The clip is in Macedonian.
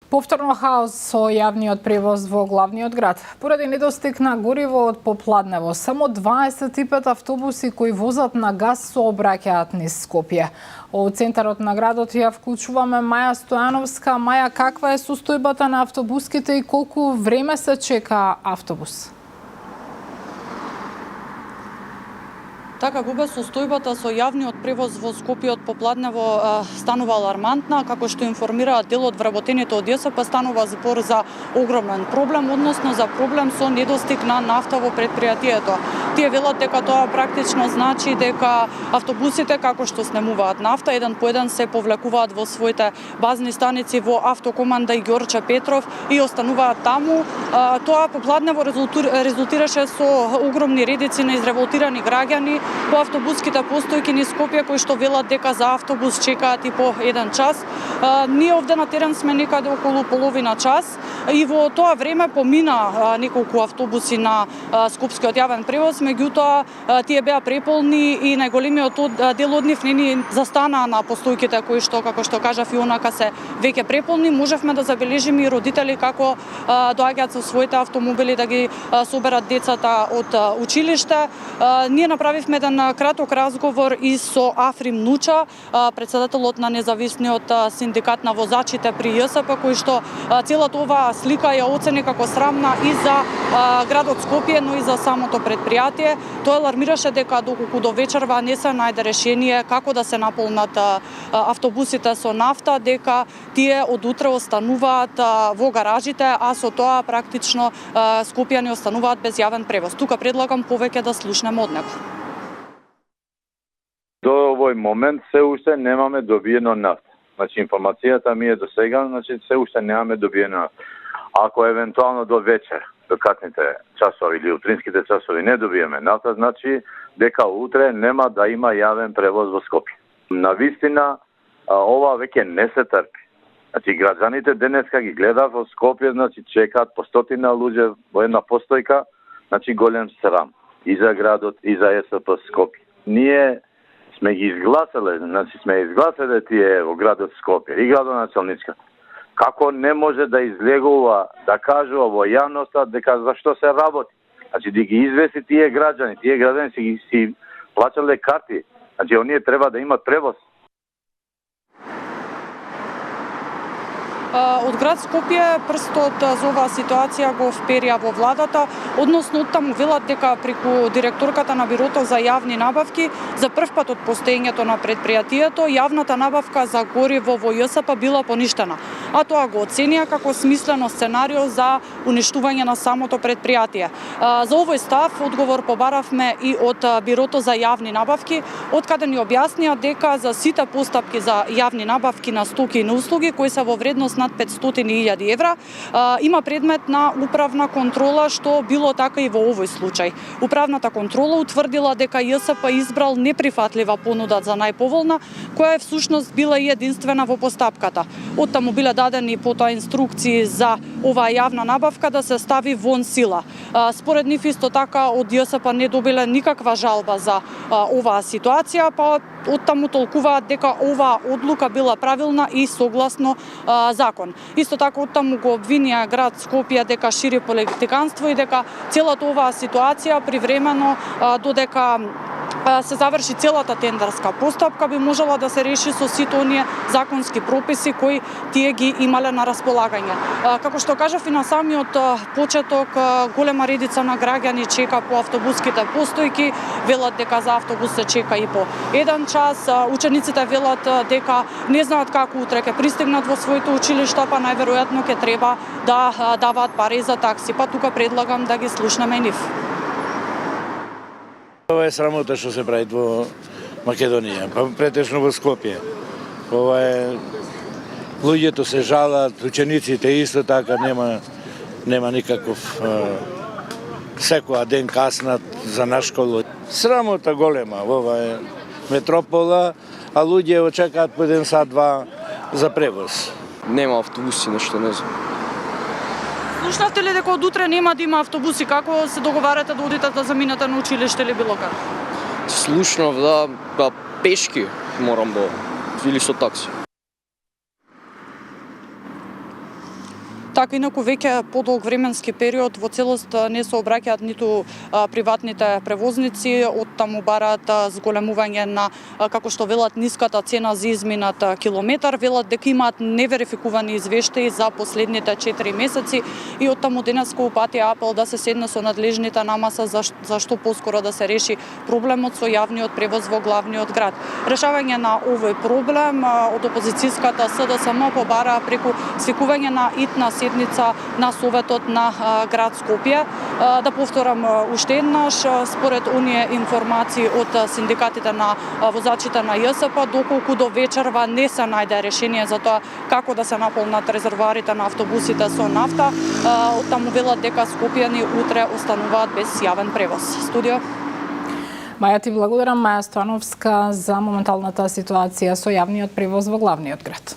Повторно хаос со јавниот превоз во главниот град. Поради недостиг на гориво од попладнево, само 25 автобуси кои возат на газ се обраќаат низ Скопје. Од центарот на градот ја вклучуваме Маја Стојановска. Маја, каква е состојбата на автобуските и колку време се чека автобус? Така, Губе, состојбата со јавниот превоз во Скопје од попладнево станува алармантна. Како што информираат дел од вработените од ЈСП, станува збор за огромен проблем, односно за проблем со недостиг на нафта во предпријатието. Тие велат дека тоа практично значи дека автобусите, како што снемуваат нафта, еден по еден се повлекуваат во своите базни станици во Автокоманда и Ѓорче Петров и остануваат таму. Тоа попладнево резултираше со огромни редици на изреволтирани граѓани по автобуските постојки низ Скопје, кои што велат дека за автобус чекаат и по 1 час. Ние овде на терен сме некаде околу половина час и во тоа време помина неколку автобуси на Скопскиот јавен превоз, меѓутоа тие беа преполни и најголемиот дел од нив не ни застанаа на постојките кои што, како што кажав, и онака се веќе преполни. Можевме да забележиме и родители како доаѓаат со своите автомобили да ги соберат децата од училиште. Ние направивме еден краток разговор и со Африм Нуча, председателот на независниот синдикат на возачите при ЈСП, кој што целата оваа слика ја оцени како срамна и за градот Скопје, но и за самото предпријатие. Тој алармираше дека доколку до вечерва не се најде решение како да се наполнат автобусите со нафта, дека тие од утре остануваат во гаражите, а со тоа практично скопјани остануваат без јавен превоз. Тука предлагам повеќе да слушнеме од него. До овој момент се уште немаме добиено нафта. Значи информацијата ми е до сега, значи се уште немаме добиено нафта. Ако евентуално до вечер, до касните часови или утринските часови не добиеме нафта, значи дека утре нема да има јавен превоз во Скопје. Навистина ова веќе не се трпи. Значи граѓаните денеска ги гледав во Скопје, значи чекаат по стотина луѓе во една постојка, значи голем срам и за градот и за ЈСП Скопје. Ние сме ги изгласале, значи сме изгласале тие во градот Скопје и градоначалничката. Како не може да излегува, да кажува во јавноста дека зашто се работи. Значи да ги извести тие граѓани си плачале карти. Значи оние треба да имат превоз. Од град Скопје прстот за оваа ситуација го вперија во владата, односно оттаму велат дека преку директорката на Бирото за јавни набавки за прв пат од постоењето на предпријатието јавната набавка за гориво во ЈСП била поништена, а тоа го оценија како смислено сценарио за уништување на самото предпријатие. За овој став одговор побаравме и од Бирото за јавни набавки, од каде ни објаснија дека за сите постапки за јавни набавки на стоки и на услуги кои се во вредност над 500.000 евра, има предмет на управна контрола, што било така и во овој случај. Управната контрола утврдила дека ЈСП избрал неприфатлива понуда за најповолна, која е всушност била и единствена во постапката. Оттаму биле дадени потоа инструкции за оваа јавна набавка да се стави вон сила. Според нив исто така од ЈСП не добиле никаква жалба за оваа ситуација, па оттаму толкуваат дека оваа одлука била правилна и согласно закон. Исто така оттаму го обвинија град Скопје дека шири политиканство и дека целата оваа ситуација привремено додека се заврши целата тендерска постапка би можела да се реши со сите оние законски прописи кои тие ги имале на располагање. Како што кажав и на самиот почеток, голема редица на граѓани чека по автобуските постојки, велат дека за автобус се чека и по 1 час. Учениците велат дека не знаат како утре ќе пристигнат во своите училишта, па најверојатно ќе треба да даваат пари за такси. Па тука предлагам да ги слушнеме нив. Ова е срамота што се прави во Македонија, па претежно во Скопје. Ова е луѓето се жалат, учениците исто така нема никаков секоја ден каснат за на школа. Срамота голема, ова е метропола, а луѓе очекаат по 1 сат 2 за превоз. Нема автобуси, нешто не знам. Слушнавте ли дека од утре нема да има автобуси? Како се договарате да одите да заминете на училиште или било каде? Слушнав да пешки морам да или со такси. Така инаку веќе подолг временски период во целост не се обраќаат ниту приватните превозници, од таму бараат зголемување на, како што велат, ниската цена за изминат километар, велат дека имаат неверификувани извештаи за последните 4 месеци и од таму денеска упатија апел да се седне со надлежните на маса за што поскоро да се реши проблемот со јавниот превоз во главниот град. Решавање на овој проблем од опозицијската СДСМ побара преку свикување на итна седница на Советот на град Скопје. Да повторам уште еднаш, според оние информации од синдикатите на возачите на ЈСП, доколку до вечерва не се најде решение за тоа како да се наполнат резервоарите на автобусите со нафта, од таму велат дека скопјани утре остануваат без јавен превоз. Студио. Маја, ти благодарам. Маја Стојановска за моменталната ситуација со јавниот превоз во главниот град.